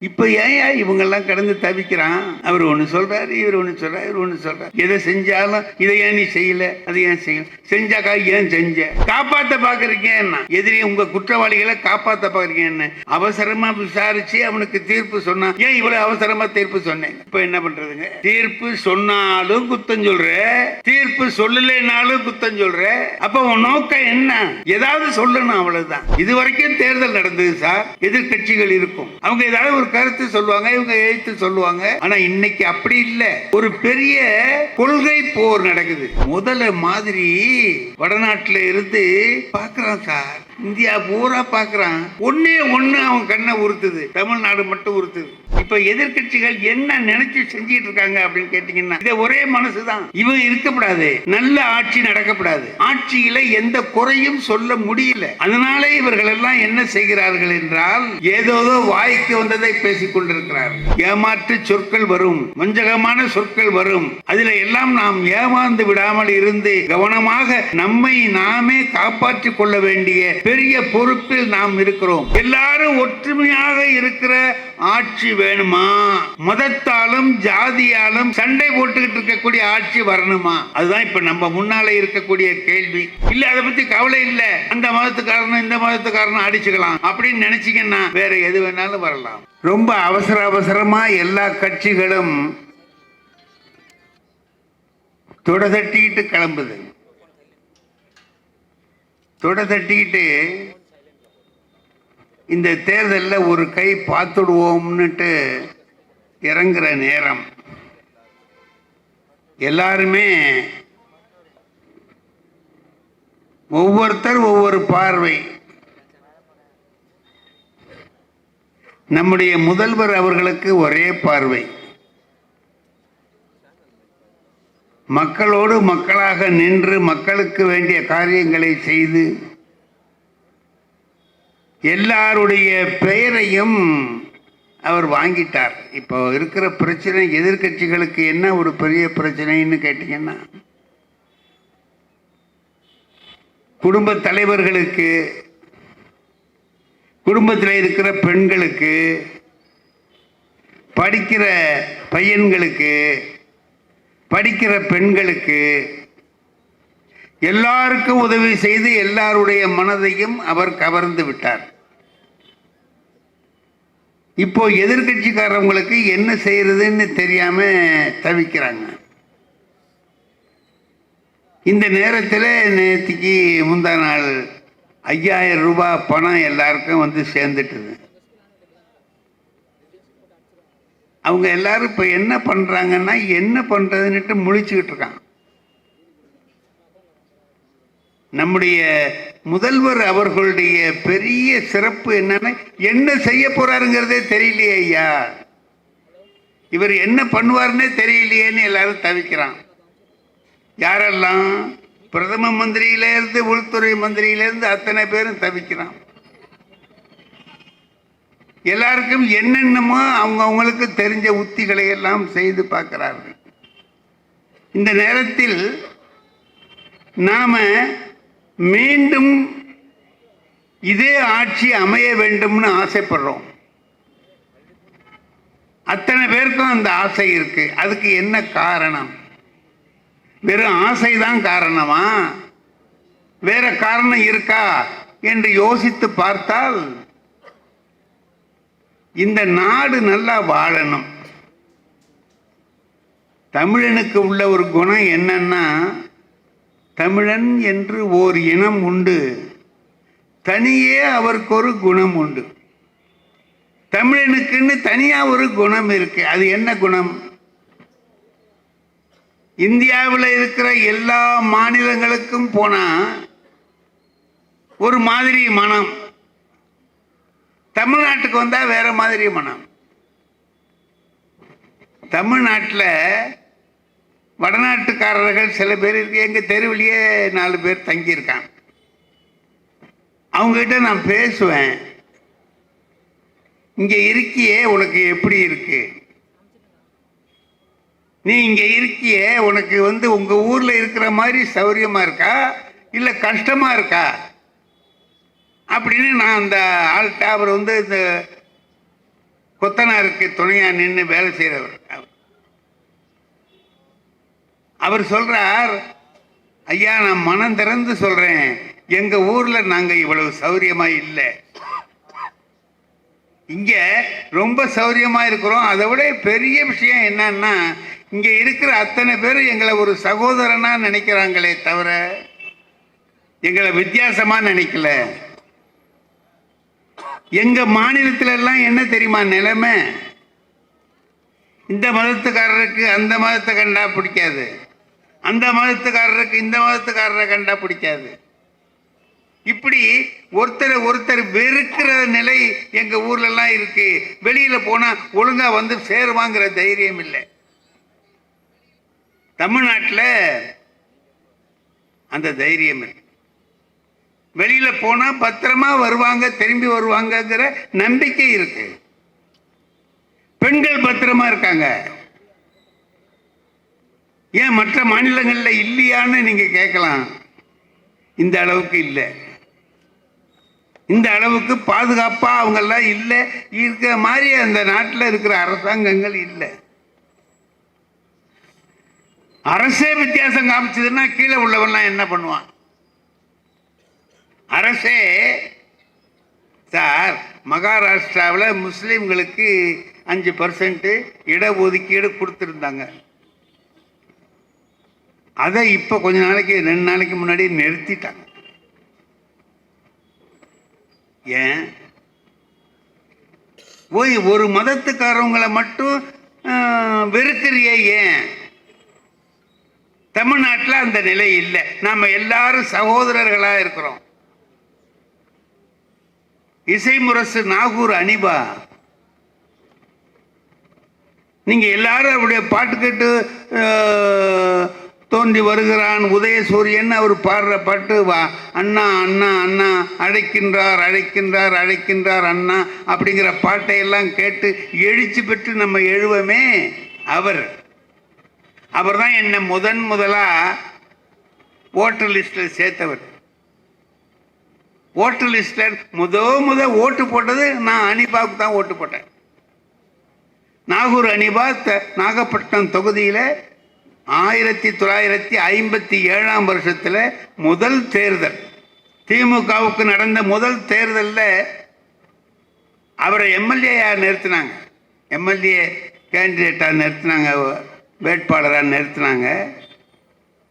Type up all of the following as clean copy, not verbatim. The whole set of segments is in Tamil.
இப்ப ஏன் இவங்கெல்லாம் கடந்து தவிக்கிறான்? அவர் ஒண்ணு சொல்றாரு, இவர் ஒண்ணு சொல்றாரு, இவர் ஒண்ணு சொல்றாரு. எதை செஞ்சாலும் இதை ஏன் நீ செய்யல, அதை ஏன் செய்யல, செஞ்சாக்கா ஏன் செஞ்ச, காப்பாத்த பாக்குறீங்க என்ன, எதிரி உங்க குற்றவாளிகளை காப்பாத்த பாக்குறீங்க என்ன, அவசரமா விசாரிச்சு அவனுக்கு தீர்ப்பு சொன்னா ஏன் இவ்வளவு அவசரமா தீர்ப்பு சொன்னேன்? இப்ப என்ன பண்றதுங்க? தீர்ப்பு சொன்னாலும் குத்தம் சொல்ற, தீர்ப்பு சொல்லலைனாலும் குத்தம் சொல்ற. அப்ப உன் நோக்கம் என்ன? ஏதாவது சொல்லணும், அவ்வளவுதான். இதுவரைக்கும் தேர்தல் நடந்தது சார், எதிர்கட்சிகள் இருக்கும், அவங்க ஏதாவது ஒரு கருத்து சொல்லுவாங்க, இவங்க எழுத்து சொல்லுவாங்க. ஆனா இன்னைக்கு அப்படி இல்ல, ஒரு பெரிய கொள்கை போர் நடக்குது. முதல்ல மாதிரி வடநாட்டுல இருந்து பாக்குறான் சார், இந்தியா பூரா பாக்குறான். ஒன்னே ஒண்ணு அவன் கண்ணை உறுத்துது, தமிழ்நாடு மட்டும் உறுத்துது. இப்ப எதிர்கட்சிகள் என்ன நினைச்சு செஞ்சிட்டு இருக்காங்க அப்படின்னு கேட்டீங்கன்னா, இது ஒரே மனசுதான், இவன் இருக்கக்கூடாது, நல்ல ஆட்சி நடக்கப்படாது, ஆட்சியில எந்த குறையும் சொல்ல முடியல. அதனால இவர்கள் எல்லாம் என்ன செய்கிறார்கள் என்றால், ஏதோதோ வாய்க்கு வந்ததை பேசிக் கொண்டிருக்கிறார்கள். ஏமாற்று சொற்கள் வரும், வஞ்சகமான சொற்கள் வரும். அதில் எல்லாம் நாம் ஏமாந்து விடாமல் இருந்து கவனமாக நம்மை நாமே காப்பாற்றிக் கொள்ள வேண்டிய பெரிய பொறுப்பில் நாம் இருக்கிறோம். எல்லாரும் ஒற்றுமையாக இருக்கிற ஆட்சி வேணுமா? மதத்தாலும் ஜாதியாலும் சண்டை போட்டுக்கிட்டு இருக்கக்கூடிய ஆட்சி வரணுமா? அதுதான் இப்ப நம்ம முன்னால இருக்கக்கூடிய கேள்வி. இல்ல அதை பத்தி கவலை இல்ல, அந்த மதத்துக்காரனும் இந்த மதத்துக்காரனும் அடிச்சுக்கலாம் அப்படின்னு நினைச்சீங்கன்னா வேற எது வேணாலும் வரலாம். ரொம்ப அவசரமா எல்லா கட்சிகளும் தொட தட்டிக்கிட்டு கிளம்புது. தொட தட்டிக்கிட்டு இந்த தேர்தலில் ஒரு கை பார்த்துடுவோம்னுட்டு இறங்குற நேரம் எல்லாருமே ஒவ்வொருத்தர் ஒவ்வொரு பார்வை. நம்முடைய முதல்வர் அவர்களுக்கு ஒரே பார்வை, மக்களோடு மக்களாக நின்று மக்களுக்கு வேண்டிய காரியங்களை செய்து எல்லாருடைய பெயரையும் அவர் வாங்கிட்டார். இப்போ இருக்கிற பிரச்சனை எதிர்கட்சிகளுக்கு என்ன ஒரு பெரிய பிரச்சனைன்னு கேட்டீங்கன்னா, குடும்ப தலைவர்களுக்கு, குடும்பத்தில் இருக்கிற பெண்களுக்கு, படிக்கிற பையன்களுக்கு, படிக்கிற பெண்களுக்கு எல்லாருக்கும் உதவி செய்து எல்லாருடைய மனதையும் அவர் கவர்ந்து விட்டார். இப்போ எதிர்கட்சிக்காரங்களுக்கு என்ன செய்யறதுன்னு தெரியாம தவிக்கிறாங்க. இந்த நேரத்தில் நேற்றுக்கு முந்தா நாள் 5000 ரூபாய் பணம் எல்லாருக்கும் வந்து சேர்ந்துட்டுது. அவங்க எல்லாரும் இப்போ என்ன பண்றாங்கன்னா, என்ன பண்றதுன்னுட்டு முழிச்சுக்கிட்டு இருக்காங்க. நம்முடைய முதல்வர் அவர்களுடைய பெரிய சிறப்பு என்னன்னா, என்ன செய்ய போறாருங்கிறதே தெரியலையே ஐயா, இவர் என்ன பண்ணுவாருன்னே தெரியலையேன்னு எல்லாரும் தவிக்கிறான். யாரெல்லாம் பிரதம மந்திரியிலிருந்து உள்துறை மந்திரியிலிருந்து அத்தனை பேரும் தவிக்கிறான். எல்லாருக்கும் என்னென்னமோ அவங்களுக்கு தெரிஞ்ச உத்திகளை எல்லாம் செய்து பார்க்கிறார்கள். இந்த நேரத்தில் நாம மீண்டும் இதே ஆட்சி அமைய வேண்டும்னு ஆசைப்படுறோம். அத்தனை பேருக்கும் அந்த ஆசை இருக்கு. அதுக்கு என்ன காரணம்? வெறும் ஆசைதான் காரணமா? வேற காரணம் இருக்கா என்று யோசித்து பார்த்தால், இந்த நாடு நல்லா வாழணும். தமிழனுக்கு உள்ள ஒரு குணம் என்னன்னா, தமிழன் என்று ஓர் இனம் உண்டு, தனியே அவருக்கு ஒரு குணம் உண்டு. தமிழனுக்குன்னு தனியா ஒரு குணம் இருக்கு. அது என்ன குணம்? இந்தியாவில் இருக்கிற எல்லா மாநிலங்களுக்கும் போனா ஒரு மாதிரி மனம், தமிழ்நாட்டுக்கு வந்தா வேற மாதிரி மனம். தமிழ்நாட்டில் வடநாட்டுக்காரர்கள் சில பேர் இருக்கு, எங்க தெருவிலேயே 4 பேர் தங்கியிருக்காங்க. அவங்ககிட்ட நான் பேசுவேன், இங்க இருக்கியே உனக்கு எப்படி இருக்கு, நீ இங்க இருக்கியே உனக்கு உங்க ஊர்ல இருக்கிற மாதிரி சௌரியமா இருக்கா இல்ல கஷ்டமா இருக்கா அப்படின்னு நான் அந்த ஆள்கிட்ட, அவர் இந்த கொத்தனாருக்கு துணையா நின்று வேலை செய்கிறவர். அவர் சொல்றார், ஐயா நான் மனம் திறந்து சொல்றேன், எங்க ஊர்ல நாங்க இவ்வளவு சௌரியமா இல்லை, இங்க ரொம்ப சௌரியமா இருக்கிறோம். அதை விட பெரிய விஷயம் என்னன்னா, இங்க இருக்கிற அத்தனை பேரும் எங்களை ஒரு சகோதரனா நினைக்கிறாங்களே தவிர எங்களை வித்தியாசமா நினைக்கல. எங்க மாநிலத்தில எல்லாம் என்ன தெரியுமா நிலைமை, இந்த மதத்துக்காரருக்கு அந்த மதத்தை கண்டா பிடிக்காது, அந்த மதத்துக்காரருக்கு இந்த மதத்துக்காரரை கண்டா பிடிக்காது. இப்படி ஒருத்தர் வெறுக்கிற நிலை எங்க ஊர்ல எல்லாம் இருக்கு. வெளியில போனா ஒழுங்கா வந்து சேருவாங்கிற தைரியம் இல்லை. தமிழ்நாட்டில் அந்த தைரியம் இருக்கு. வெளியில போனா பத்திரமா வருவாங்க, திரும்பி வருவாங்கங்கிற நம்பிக்கை இருக்கு. பெண்கள் பத்திரமா இருக்காங்க. ஏன் மற்ற மாநிலங்கள்ல இல்லையான்னு நீங்க கேட்கலாம். இந்த அளவுக்கு இல்லை, இந்த அளவுக்கு பாதுகாப்பா அவங்க எல்லாம் இல்லை. இருக்கிற மாதிரி அந்த நாட்டில் இருக்கிற அரசாங்கங்கள் இல்லை. அரசே வித்தியாசம் காமிச்சதுன்னா கீழே உள்ளவன்லாம் என்ன பண்ணுவான்? அரசே சார், மகாராஷ்டிராவில் முஸ்லீம்களுக்கு 5% இடஒதுக்கீடு கொடுத்துருந்தாங்க. அதை இப்போ கொஞ்ச நாளைக்கு 2 நாளைக்கு முன்னாடி நிறுத்திட்டாங்க. ஏன்? போய் ஒரு மதத்துக்காரவங்களை மட்டும் வெறுக்கிறியே ஏன்? தமிழ்நாட்டில் அந்த நிலை இல்லை. நாம எல்லாரும் சகோதரர்களா இருக்கிறோம். இசை முரசு நாகூர் அனிபா, நீங்க எல்லாரும் அவருடைய பாட்டு கேட்டு தோன்றி வருகிறான் உதயசூரியன் அவர் பாடுற பாட்டு, அண்ணா அண்ணா அண்ணா அழைக்கின்றார் அழைக்கின்றார் அழைக்கின்றார் அண்ணா அப்படிங்கிற பாட்டை எல்லாம் கேட்டு எழுச்சி பெற்று நம்ம எழுவமே. அவர் தான் என்னை முதலா ஓட்டர் லிஸ்டில் சேர்த்தவர். ஓட்டர் லிஸ்டில் முத ஓட்டு போட்டது நான் அனிபாவுக்கு தான் ஓட்டு போட்டேன். நாகூர் அனிபா நாகப்பட்டினம் தொகுதியில் 1957ஆம் வருஷத்தில் முதல் தேர்தல், திமுகவுக்கு நடந்த முதல் தேர்தலில் அவரை எம்எல்ஏயாக நிறுத்தினாங்க. எம்எல்ஏ கேண்டிடேட்டாக நிறுத்தினாங்க, வேட்பாளராக நிறுத்தினாங்க.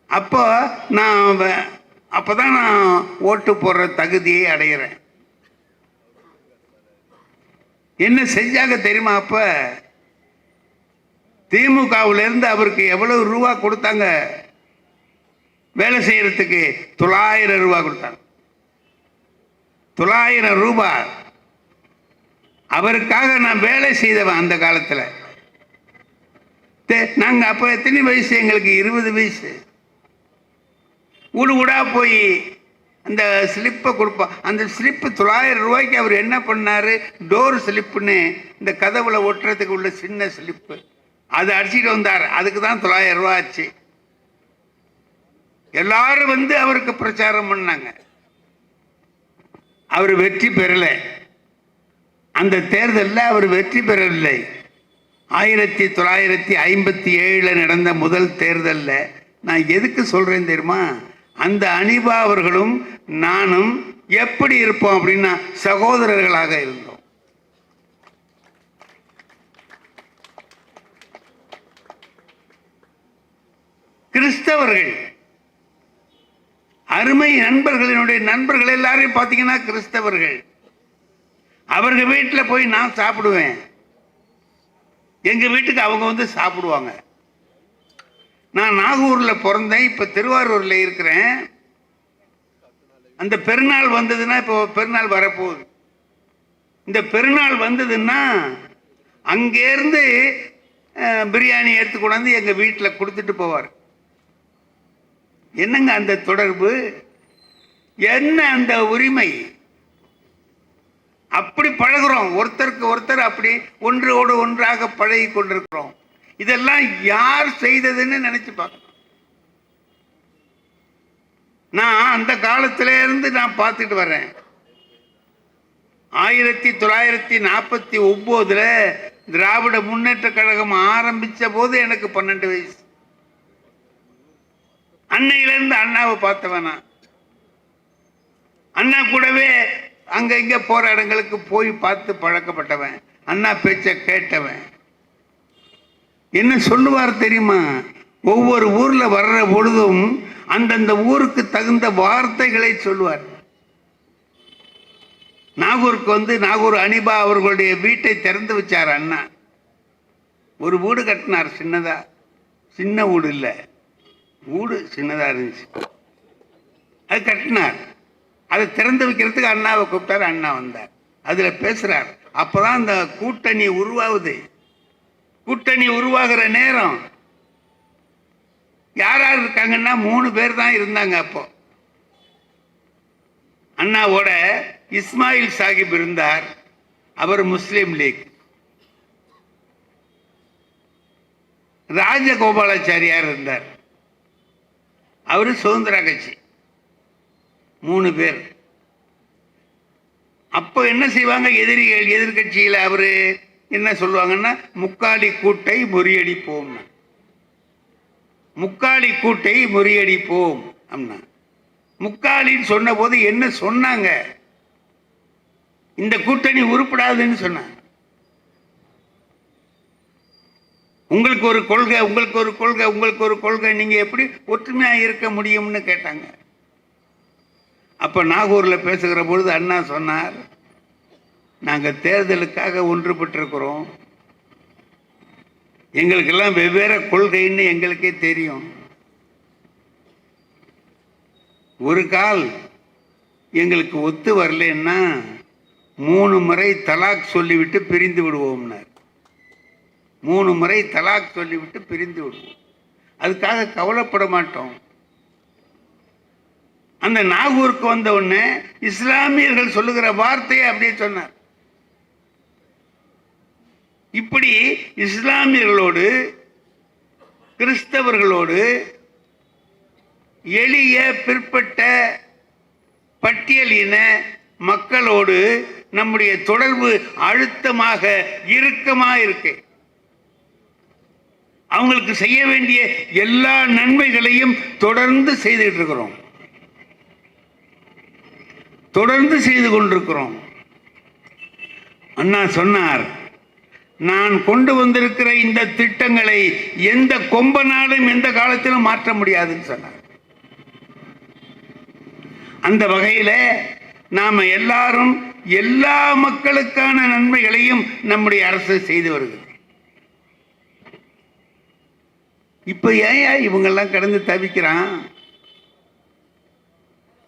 அப்போதான் நான் ஓட்டு போடுற தகுதியை அடைகிறேன். என்ன செஞ்சாங்க தெரியுமா? அப்ப திமுகவிலிருந்து அவருக்கு எவ்வளவு ரூபா கொடுத்தாங்க வேலை செய்யறதுக்கு? 900 ரூபாய் கொடுத்தாங்க. 900 ரூபாய். அவருக்காக நான் வேலை செய்தவன் அந்த காலத்தில். நாங்க அப்ப எத்தனை வயசு? எங்களுக்கு 20 வயசு. ஊடா போய் அந்த ஸ்லிப்பை கொடுப்போம். அந்த ஸ்லிப்பு 900 ரூபாய்க்கு அவர் என்ன பண்ணாரு? டோர் ஸ்லிப்புன்னு இந்த கதவுல ஒட்டுறதுக்கு உள்ள சின்ன ஸ்லிப்பு, அதை அடிச்சுட்டு வந்தார். அதுக்கு தான் 900 ரூபாய் ஆச்சு. எல்லாரும் வந்து அவருக்கு பிரச்சாரம் பண்ணாங்க. அவர் வெற்றி பெறல. அந்த தேர்தலில் அவர் வெற்றி பெறவில்லை. 1957 நடந்த முதல் தேர்தலில் நான் எதுக்கு சொல்றேன் தெரியுமா? அந்த அனிபா அவர்களும் நானும் எப்படி இருப்போம் அப்படின்னா சகோதரர்களாக இருந்தோம். கிறிஸ்தவர்கள் அருமை நண்பர்களினுடைய நண்பர்கள் எல்லாரையும் பார்த்தீங்கன்னா கிறிஸ்தவர்கள். அவர்கள் வீட்டில் போய் நான் சாப்பிடுவேன், எங்க வீட்டுக்கு அவங்க வந்து சாப்பிடுவாங்க. நான் நாகூர்ல பிறந்தேன், இப்ப திருவாரூர்ல இருக்கிறேன். அந்த பெருநாள் வந்ததுன்னா, இப்போ பெருநாள் வரப்போகுது. இந்த பெருநாள் வந்ததுன்னா அங்கேருந்து பிரியாணி எடுத்து கொண்டாந்து எங்க வீட்டில் கொடுத்துட்டு போவார். என்னங்க அந்த தொடர்பு, என்ன அந்த உரிமை? அப்படி பழகுறோம், ஒருத்தருக்கு ஒருத்தர் அப்படி ஒன்றோடு ஒன்றாக பழகி கொண்டிருக்கிறோம். இதெல்லாம் யார் செய்ததுன்னு நினைச்சு பார்க்கணும். நான் அந்த காலத்தில இருந்து நான் பார்த்துட்டு வர்றேன். 1949 திராவிட முன்னேற்ற கழகம் ஆரம்பிச்ச போது எனக்கு 12 வயசு. அன்னையிலிருந்து அண்ணாவை பார்த்தவனா, அண்ணா கூடவே அங்க இங்க போற இடங்களுக்கு போய் பார்த்து பழக்கப்பட்டவன், அண்ணா பேச்ச கேட்டவன். என்ன சொல்லுவார் தெரியுமா? ஒவ்வொரு ஊர்ல வர்ற பொழுதும் அந்தந்த ஊருக்கு தகுந்த வார்த்தைகளை சொல்லுவார். நாகூருக்கு நாகூர் அனிபா அவர்களுடைய வீட்டை திறந்து வச்சார் அண்ணா. ஒரு வீடு கட்டினார், சின்னதா, சின்ன வீடு இல்லை, வீடு சின்னதா இருந்துச்சு, அது கட்டினார். அதை திறந்து வைக்கிறதுக்கு அண்ணாவை கூப்பிட்டார். அண்ணா வந்தார், அதுல பேசுறார். அப்பதான் அந்த கூட்டணி உருவாகுது. கூட்டணி உருவாகிற நேரம் யார் யார் இருக்காங்கன்னா 3 பேர் தான் இருந்தாங்க. அப்போ அண்ணாவோட இஸ்மாயில் சாஹிப் இருந்தார், அவர் முஸ்லீம் லீக். ராஜகோபாலாச்சாரியார் இருந்தார், அவரு சுதந்திர கட்சி. 3 பேர். அப்போ என்ன செய்வாங்க எதிரிகள், எதிர்கட்சியில் அவரு என்ன சொல்லுவாங்கன்னா, முக்காலி கூட்டை முறியடிப்போம், முக்காலி கூட்டை முறியடிப்போம் அப்படின்னா. முக்காலின்னு சொன்ன போது என்ன சொன்னாங்க? இந்த கூட்டணி உருப்படாதுன்னு சொன்னாங்க. உங்களுக்கு ஒரு கொள்கை, உங்களுக்கு ஒரு கொள்கை, உங்களுக்கு ஒரு கொள்கை, நீங்க எப்படி ஒற்றுமையா இருக்க முடியும்னு கேட்டாங்க. அப்ப நாகூர்ல பேசுகிற பொழுது அண்ணா சொன்னார், நாங்க தேர்தலுக்காக ஒன்றுபட்டிருக்கிறோம், எங்களுக்கெல்லாம் வெவ்வேறு கொள்கைன்னு எங்களுக்கே தெரியும். ஒரு கால் எங்களுக்கு ஒத்து வரலன்னா 3 முறை தலாக் சொல்லிவிட்டு பிரிந்து விடுவோம்னார். 3 முறை தலாக் சொல்லிவிட்டு பிரிந்து விடுவோம், அதுக்காக கவலைப்பட மாட்டோம். அந்த நாகூருக்கு வந்த உடனே இஸ்லாமியர்கள் சொல்லுகிற வார்த்தையை அப்படியே சொன்னார். இப்படி இஸ்லாமியர்களோடு, கிறிஸ்தவர்களோடு, எளிய பிற்பட்ட பட்டியலின மக்களோடு நம்முடைய தொடர்பு அழுத்தமாக இறுக்கமாக இருக்கு. அவங்களுக்கு செய்ய வேண்டிய எல்லா நன்மைகளையும் தொடர்ந்து செய்துட்டு இருக்கிறோம், தொடர்ந்து செய்து கொண்டிருக்கிறோம். அண்ணா சொன்னார், நான் கொண்டு வந்திருக்கிற இந்த திட்டங்களை எந்த கொம்பனாலும் எந்த காலத்திலும் மாற்ற முடியாதுன்னு சொன்னார். அந்த வகையில நாம எல்லாரும் எல்லா மக்களுக்கான நன்மைகளையும் நம்முடைய அரசு செய்து வருகிறது. இப்ப ஏன் இவங்கெல்லாம் கடந்து தவிக்கிறான்?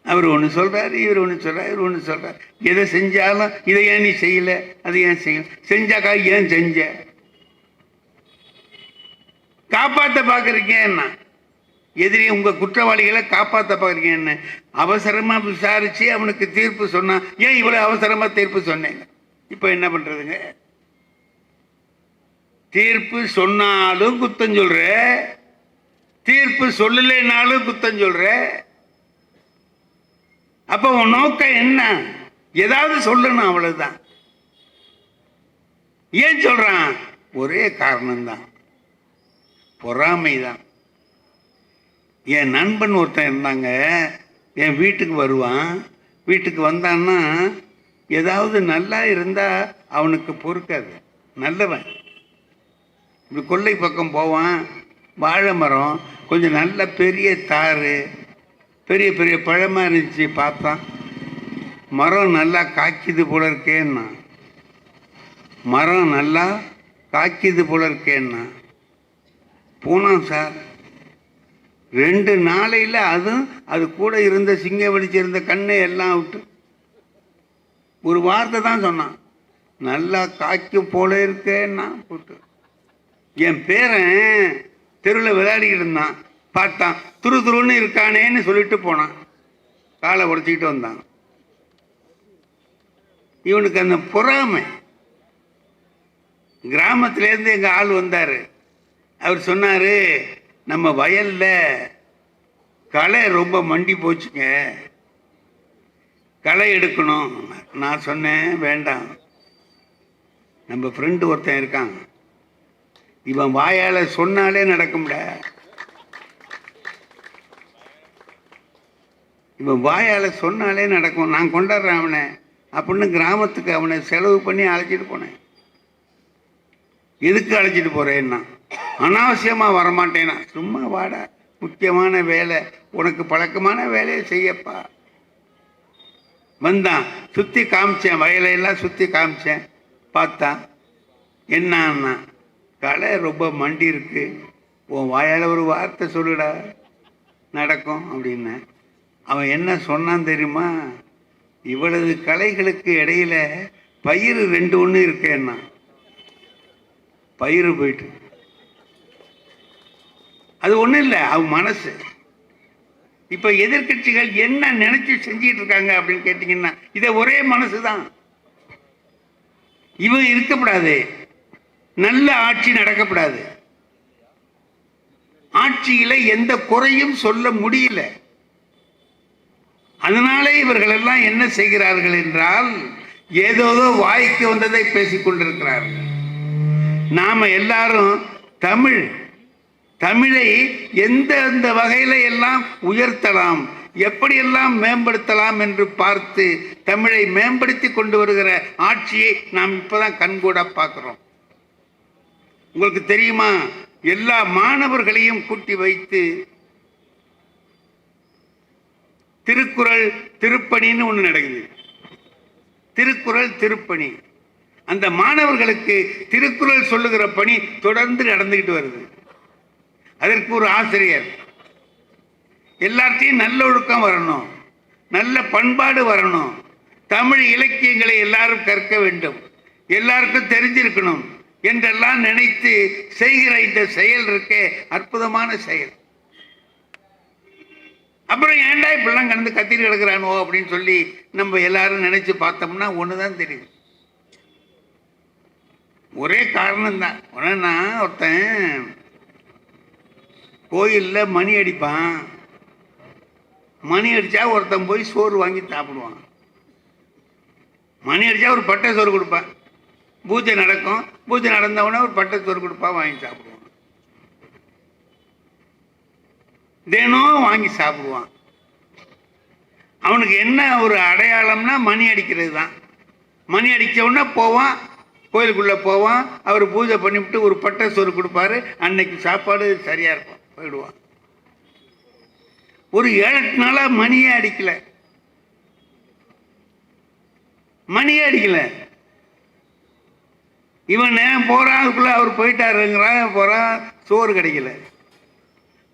அவர் ஒன்று சொல்றாரு, இவர் ஒன்று சொல்றாரு, இவர் ஒன்று சொல்றாரு. எதை செஞ்சாலும் இதை ஏன் நீ செய்யல, அதை ஏன் செய்யல, செஞ்சாக்கா ஏன் செஞ்ச, காப்பாற்ற பாக்குறீங்க என்ன, எதிரி உங்க குற்றவாளிகளை காப்பாற்ற பாக்குறீங்க என்ன. அவசரமா விசாரிச்சு அவனுக்கு தீர்ப்பு சொன்னா, ஏன் இவ்வளவு அவசரமா தீர்ப்பு சொன்னீங்க? இப்ப என்ன பண்றதுங்க? தீர்ப்பு சொன்னாலும் குத்தம் சொல்ற, தீர்ப்பு சொல்லலைனாலும் குத்தம் சொல்ற. அப்ப உன் நோக்கம் என்ன? ஏதாவது சொல்லணும், அவ்வளவுதான். ஏன் சொல்றான்? ஒரே காரணம்தான், பொறாமைதான். என் நண்பன் ஒருத்தன் இருந்தாங்க, என் வீட்டுக்கு வருவான். வீட்டுக்கு வந்தான்னா ஏதாவது நல்லா இருந்தா அவனுக்கு பொறுக்காது, நல்லவன். இப்படி கொல்லை பக்கம் போவான், வாழை மரம் கொஞ்சம் நல்ல பெரிய தாறு, பெரிய பெரிய பழமாக இருந்துச்சு. பார்த்தான், மரம் நல்லா காய்க்குது போல இருக்கேன்னா, மரம் நல்லா காய்க்குது போல இருக்கேன்னா. போனான் சார், 2 நாளையில் அது கூட இருந்த சிங்க வெடிச்சிருந்த கண்ணை எல்லாம் விட்டு ஒரு வார்த்தை தான் சொன்னான், நல்லா காய்க்கும் போல இருக்கேன்னா போட்டு. என் பேரன் தெருவில் விளையாடிக்கிட்டு இருந்தான், பார்த்தான், துரு துருன்னு இருக்கானேன்னு சொல்லிட்டு போனான், காலை உடைச்சிக்கிட்டு வந்தான். இவனுக்கு அந்த பொறாமை. கிராமத்திலேருந்து எங்கள் ஆள் வந்தார். அவர் சொன்னார், நம்ம வயல்ல களை ரொம்ப மண்டி போச்சுங்க, களை எடுக்கணும். நான் சொன்னேன் வேண்டாம். நம்ம ஃப்ரெண்டு ஒருத்தன் இருக்கான், இவன் வாயால் சொன்னாலே நடக்கும்ட. இவன் வாயால் சொன்னாலே நடக்கும். நான் கொண்டாடுறேன் அவனை அப்படின்னு கிராமத்துக்கு அவனை செலவு பண்ணி அழைச்சிட்டு போனேன். எதுக்கு அழைச்சிட்டு போகிறேன்னா, அனாவசியமாக வரமாட்டேன்னா, சும்மா வாடா, முக்கியமான வேலை, உனக்கு பழக்கமான வேலையை செய்யப்பா. வந்தான், சுற்றி காமிச்சேன், வயலையெல்லாம் சுற்றி காமிச்சேன். பார்த்தா என்னன்னா, களை ரொம்ப மண்டி இருக்கு, உன் வாயால் ஒரு வார்த்தை சொல்லுடா நடக்கும் அப்படின்னு. அவன் என்ன சொன்னான் தெரியுமா? இவ்வளவு கலைகளுக்கு இடையில பயிர் 2 ஒன்று இருக்கேன்னா, பயிர் போயிட்டு அது ஒன்றும் இல்லை, அவன் மனசு. இப்போ எதிர்கட்சிகள் என்ன நினைச்சு செஞ்சிட்டு இருக்காங்க அப்படின்னு கேட்டீங்கன்னா, இதை ஒரே மனசு தான். இவன் இருக்கக்கூடாது, நல்ல ஆட்சி நடக்கப்படாது, ஆட்சியில எந்த குறையும் சொல்ல முடியல. அதனால இவர்கள் எல்லாம் என்ன செய்கிறார்கள் என்றால், ஏதோதோ வாய்க்கு வந்ததை பேசிக் கொண்டிருக்கிறார்கள். நாம எல்லாரும் தமிழை எந்த வகையில எல்லாம் உயர்த்தலாம், எப்படியெல்லாம் மேம்படுத்தலாம் என்று பார்த்து தமிழை மேம்படுத்தி கொண்டு வருகிற ஆட்சியை நாம் இப்பதான் கண்கூட பார்க்கிறோம். உங்களுக்கு தெரியுமா, எல்லா மாணவர்களையும் கூட்டி வைத்து திருக்குறள் திருப்பணின்னு ஒன்று நடக்குது. திருக்குறள் திருப்பணி, அந்த மாணவர்களுக்கு திருக்குறள் சொல்லுகிற பணி தொடர்ந்து நடந்துகிட்டு வருது. அதற்கு ஒரு ஆசிரியர், எல்லாத்தையும் நல்ல ஒழுக்கம் வரணும், நல்ல பண்பாடு வரணும், தமிழ் இலக்கியங்களை எல்லாரும் கற்க வேண்டும், எல்லாருக்கும் தெரிஞ்சிருக்கணும் என்றெல்லாம் நினைத்து செய்கிற இந்த செயல் இருக்கே, அற்புதமான செயல். அப்புறம் ஏண்டா இப்படிலாம் கடந்து கத்திரி கிடக்கிறானோ அப்படின்னு சொல்லி நம்ம எல்லாரும் நினைச்சு பார்த்தோம்னா ஒண்ணுதான் தெரியுது, ஒரே காரணம் தான். உடனே ஒருத்தன் கோயில்ல மணி அடிப்பான், மணி அடிச்சா ஒருத்தன் போய் சோறு வாங்கி சாப்பிடுவான். மணி அடிச்சா ஒரு பட்டை சோறு கொடுப்பான், பூஜை நடக்கும், பூஜை நடந்தவொடனே ஒரு பட்டை சோறு கொடுப்பான், வாங்கி சாப்பிடுவான். தினம் வாங்கி சாப்பிடுவான். அவனுக்கு என்ன ஒரு அடையாளம்னா மணி அடிக்கிறது தான். மணி அடிச்ச உடனே போவான், கோயிலுக்குள்ள போவான், அவர் பூஜை பண்ணிவிட்டு ஒரு பட்டை சோறு கொடுப்பாரு, அன்னைக்கு சாப்பாடு சரியா இருக்கும், போயிடுவான். ஒரு 7-8 நாளா மணியே அடிக்கல, மணியே அடிக்கல. இவன் போறான், அதுக்குள்ள அவர் போயிட்டாருங்கிறான், போறான், சோறு கிடைக்கல.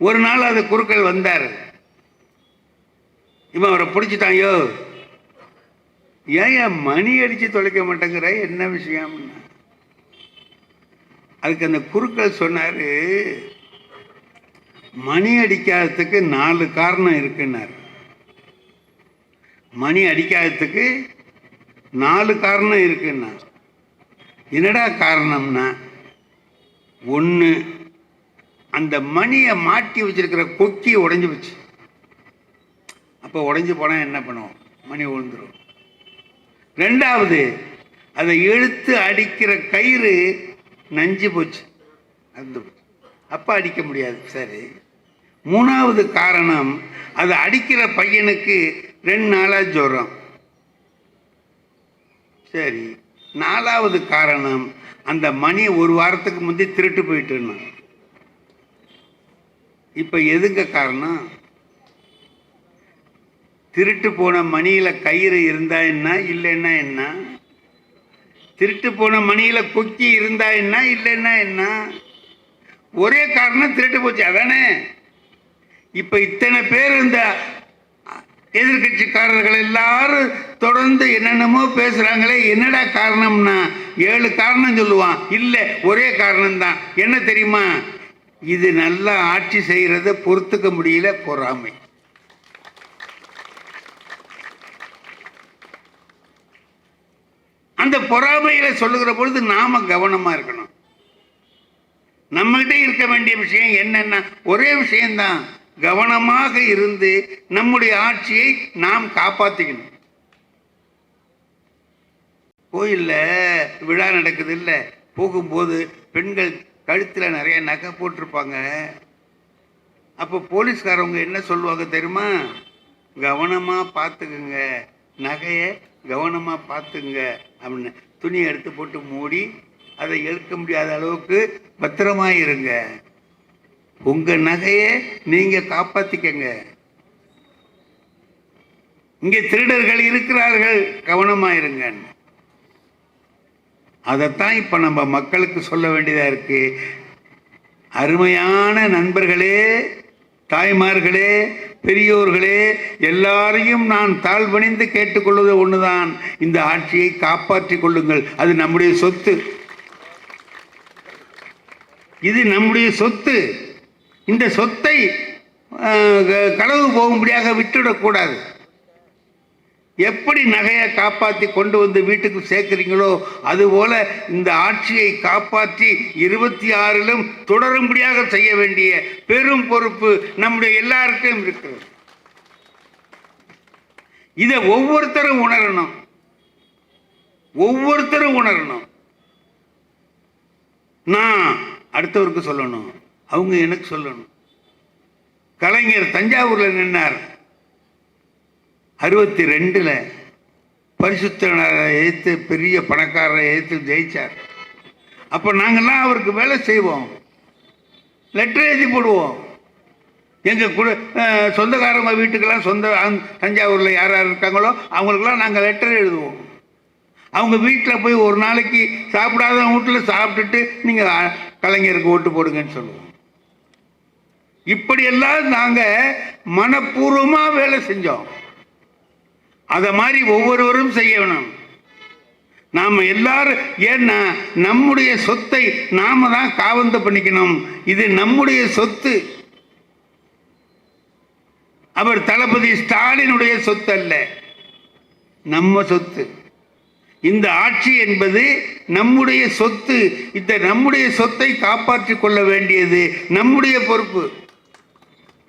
ஒரு நாள் அது குறுக்கள் வந்தார், இவன் அவரை பிடிச்சிட்டான். யோ, ஏன் மணி அடிச்சு தொலைக்க மாட்டேங்கிற, என்ன விஷயம்? அதுக்கு அந்த குறுக்கள் சொன்னாரு, மணி அடிக்காததுக்கு 4 காரணம் இருக்குன்னாரு. மணி அடிக்காததுக்கு 4 காரணம் இருக்குன்னா, என்னடா காரணம்னா, 1, அந்த மணியை மாட்டி வச்சிருக்கிற கொக்கி உடைஞ்சு போச்சு. அப்போ உடைஞ்சு போனா என்ன பண்ணுவோம், மணி விழுந்துடும். 2வது, அதை இழுத்து அடிக்கிற கயிறு நஞ்சு போச்சு, அது அப்ப அடிக்க முடியாது. சரி. 3வது காரணம், அதை அடிக்கிற பையனுக்கு 2 நாளா ஜுரம். சரி. 4வது காரணம், அந்த மணி 1 வாரத்துக்கு முந்தி திருட்டு போயிட்டு. இப்ப எதுங்க காரணம்? திருட்டு போன மணியில கயிறு இருந்தா என்ன, இல்லைன்னா என்ன? திருட்டு போன மணியில கொக்கி இருந்தா என்ன, இல்லைன்னா என்ன? ஒரே காரணம், திருட்டு போச்சு, அதானே? இப்ப இத்தனை பேர் இந்த எதிர்கட்சிக்காரர்கள் எல்லாரும் தொடர்ந்து என்னென்னமோ பேசுறாங்களே, என்னடா காரணம்னா 7 காரணம் சொல்லுவான். இல்ல, ஒரே காரணம் தான். என்ன தெரியுமா? இது நல்லா ஆட்சி செய்யறத பொறுத்துக்க முடியல, பொறாமை. அந்த பொறாமையில சொல்லுகிற பொழுது நாம கவனமா இருக்கணும். நம்மகிட்ட இருக்க வேண்டிய விஷயம் என்னன்னா, ஒரே விஷயம்தான், கவனமாக இருந்து நம்முடைய ஆட்சியை நாம் காப்பாற்றிக்கணும். கோயிலில் விழா நடக்குது இல்லை, போகும்போது பெண்கள் கழுத்தில் நிறைய நகை போட்டிருப்பாங்க. அப்போ போலீஸ்காரவங்க என்ன சொல்லுவாங்க தெரியுமா? கவனமாக பார்த்துக்குங்க, நகையை கவனமாக பார்த்துங்க அப்படின்னு துணியை எடுத்து போட்டு மூடி அதை எடுக்க முடியாத அளவுக்கு பத்திரமா இருங்க, உங்கள் நகையை நீங்கள் காப்பாற்றிக்கங்க, இங்கே திருடர்கள் இருக்கிறார்கள், கவனமாக இருங்க. அதைத்தான் இப்போ நம்ம மக்களுக்கு சொல்ல வேண்டியதாக இருக்கு. அருமையான நண்பர்களே, தாய்மார்களே, பெரியோர்களே, எல்லாரையும் நான் தாழ்வணிந்து கேட்டுக்கொள்வது ஒன்றுதான், இந்த ஆட்சியை காப்பாற்றிக் கொள்ளுங்கள். அது நம்முடைய சொத்து, இது நம்முடைய சொத்து. இந்த சொத்தை களவு போகும்படியாக விட்டுவிடக்கூடாது. எப்படி நகையை காப்பாற்றி கொண்டு வந்து வீட்டுக்கு சேர்க்கிறீங்களோ அதுபோல இந்த ஆட்சியை காப்பாற்றி 26லும் தொடரும்படியாக செய்ய வேண்டிய பெரும் பொறுப்பு நம்முடைய எல்லாருக்கும் இருக்கிறது. இதை ஒவ்வொருத்தரும் உணரணும், ஒவ்வொருத்தரும் உணரணும். நான் அடுத்தவருக்கு சொல்லணும், அவங்க எனக்கு சொல்லணும். கலைஞர் தஞ்சாவூர்ல நின்னார் 62ல், பரிசுத்தனரை எதிர்த்து, பெரிய பணக்காரரை எதிர்த்து ஜெயிச்சார். அப்போ நாங்கள்லாம் அவருக்கு வேலை செய்வோம், லெட்டர் எழுதி போடுவோம். எங்கள் சொந்தக்காரங்க வீட்டுக்கெல்லாம், தஞ்சாவூரில் யார் யார் இருக்காங்களோ அவங்களுக்கெல்லாம் நாங்கள் லெட்டர் எழுதுவோம். அவங்க வீட்டில் போய் ஒரு நாளைக்கு சாப்பிடாத வீட்டில் சாப்பிட்டுட்டு நீங்கள் கலைஞருக்கு ஓட்டு போடுங்கன்னு சொல்லுவோம். இப்படியெல்லாம் நாங்கள் மனப்பூர்வமாக வேலை செஞ்சோம். அதை மாதிரி ஒவ்வொருவரும் செய்யணும். நாம் எல்லாரும், ஏன்னா நம்முடைய சொத்தை நாம தான் காவந்து பண்ணிக்கணும். இது நம்முடைய சொத்து, அவர் தளபதி ஸ்டாலினுடைய சொத்து அல்ல, நம்ம சொத்து. இந்த ஆட்சி என்பது நம்முடைய சொத்து. இந்த நம்முடைய சொத்தை காப்பாற்றிக் கொள்ள வேண்டியது நம்முடைய பொறுப்பு.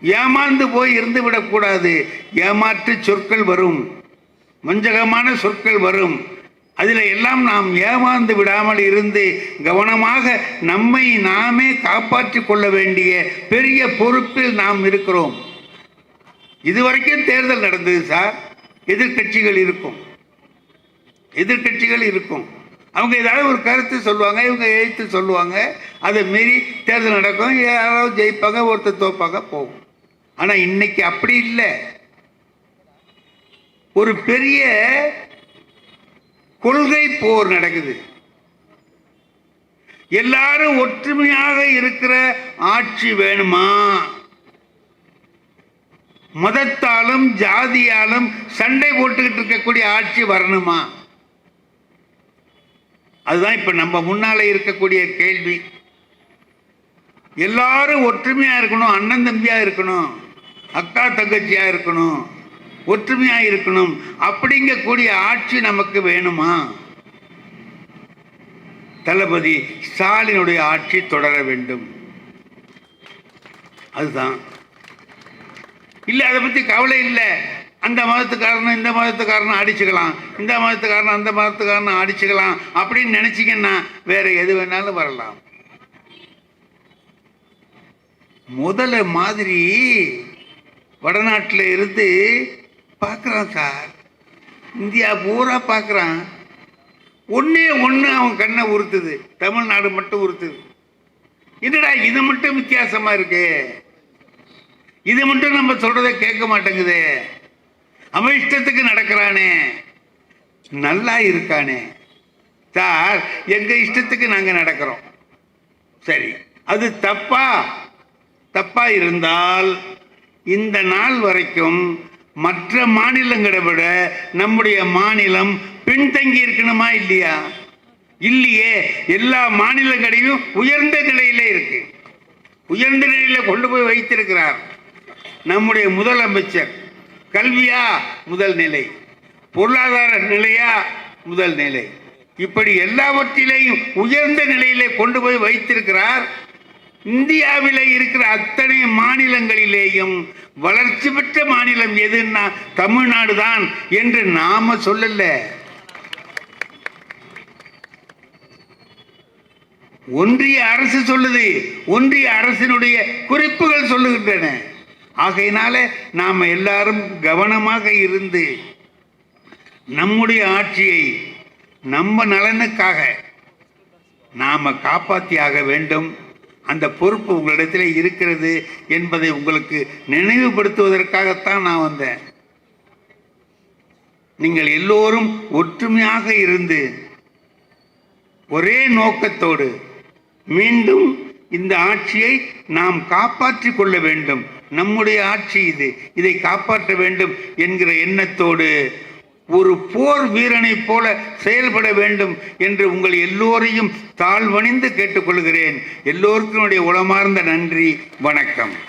ஏமாந்து போய் இருந்து விடக்கூடாது. ஏமாற்று சொற்கள் வரும், வஞ்சகமான சொற்கள் வரும். அதில் எல்லாம் நாம் ஏமாந்து விடாமல் இருந்து கவனமாக நம்மை நாமே காப்பாற்றிக் கொள்ள வேண்டிய பெரிய பொறுப்பில் நாம் இருக்கிறோம். இதுவரைக்கும் தேர்தல் நடந்தது சார், எதிர்கட்சிகள் இருக்கும், எதிர்கட்சிகள் இருக்கும். அவங்க ஏதாவது ஒரு கருத்து சொல்லுவாங்க, இவங்க எழுத்து சொல்லுவாங்க, அதை மீறி தேர்தல் நடக்கும். யாராவது ஜெயிப்பாங்க, ஒருத்தர் தோப்பாங்க, போகும். ஆனால் இன்னைக்கு அப்படி இல்லை. ஒரு பெரிய கொள்கை போர் நடக்குது. எல்லாரும் ஒற்றுமையாக இருக்கிற ஆட்சி வேணுமா? மதத்தாலும் ஜாதியாலும் சண்டை போட்டுக்கிட்டு இருக்கக்கூடிய ஆட்சி வரணுமா? அதுதான் இப்ப நம்ம முன்னால இருக்கக்கூடிய கேள்வி. எல்லாரும் ஒற்றுமையா இருக்கணும், அண்ணன் தம்பியா இருக்கணும், அக்கா தங்கச்சியா இருக்கணும், ஒற்றுமையா இருக்கணும். அப்படிங்கக்கூடிய ஆட்சி நமக்கு வேணுமா? தளபதி ஸ்டாலினுடைய ஆட்சி தொடர வேண்டும். அதுதான். இல்லை, அதை பற்றி கவலை இல்லை. அந்த மதத்துக்காரனும் இந்த மதத்துக்காரனும் அடிச்சுக்கலாம், இந்த மதத்துக்காரனும் அந்த மதத்துக்காரனும் அடிச்சுக்கலாம் அப்படின்னு நினைச்சிங்கன்னா வேற எது வேணாலும் வரலாம். முதல்ல மாதிரி வடநாட்டில் இருந்து பார்க்குறான் சார், இந்தியா பூரா பார்க்குறான். ஒன்றே ஒன்று அவன் கண்ணை உறுத்துது, தமிழ்நாடு மட்டும் உறுத்துது. என்னடா இது மட்டும் வித்தியாசமா இருக்கு, இது மட்டும் நம்ம சொல்றதை கேட்க மாட்டேங்குது, அவன் இஷ்டத்துக்கு நடக்கிறானே, நல்லா இருக்கானே. சார், எங்க இஷ்டத்துக்கு நாங்க நடக்கிறோம், சரி, அது தப்பா? தப்பா இருந்தால் இந்த நாள் வரைக்கும் மற்ற மாநிலங்களை விட நம்முடைய மாநிலம் பின்தங்கி இருக்கணுமா இல்லையா? இல்லையே. எல்லா மாநிலங்களையும் உயர்ந்த நிலையில இருக்கு, உயர்ந்த நிலையில கொண்டு போய் வைத்திருக்கிறார் நம்முடைய முதலமைச்சர். கல்வியா முதல் நிலை, பொருளாதார நிலையா முதல் நிலை, இப்படி எல்லாவற்றிலையும் உயர்ந்த நிலையிலே கொண்டு போய் வைத்திருக்கிறார். இந்தியாவில் இருக்கிற அத்தனை மாநிலங்களிலேயும் வளர்ச்சி பெற்ற மாநிலம் எதுன்னா தமிழ்நாடு தான் என்று நாம சொல்லல. ஒன்றிய அரசு சொல்லுது, ஒன்றிய அரசினுடைய குறிப்புகள் சொல்லுகின்றன. ஆகையினால நாம் எல்லாரும் கவனமாக இருந்து நம்முடைய ஆட்சியை நம்ம நலனுக்காக நாம காப்பாற்றியாக வேண்டும். அந்த பொறுப்பு உங்களிடத்தில் இருக்கிறது என்பதை உங்களுக்கு நினைவுபடுத்துவதற்காகத்தான் நான் வந்தேன். நீங்கள் எல்லோரும் ஒற்றுமையாக இருந்து ஒரே நோக்கத்தோடு மீண்டும் இந்த ஆட்சியை நாம் காப்பாற்றிக் கொள்ள வேண்டும். நம்முடைய ஆட்சி இது, இதை காப்பாற்ற வேண்டும் என்கிற எண்ணத்தோடு ஒரு போர் வீரனை போல செயல்பட வேண்டும் என்று உங்கள் எல்லோரையும் தாழ்வணிந்து கேட்டுக்கொள்கிறேன். எல்லோருக்கும் உளமார்ந்த நன்றி, வணக்கம்.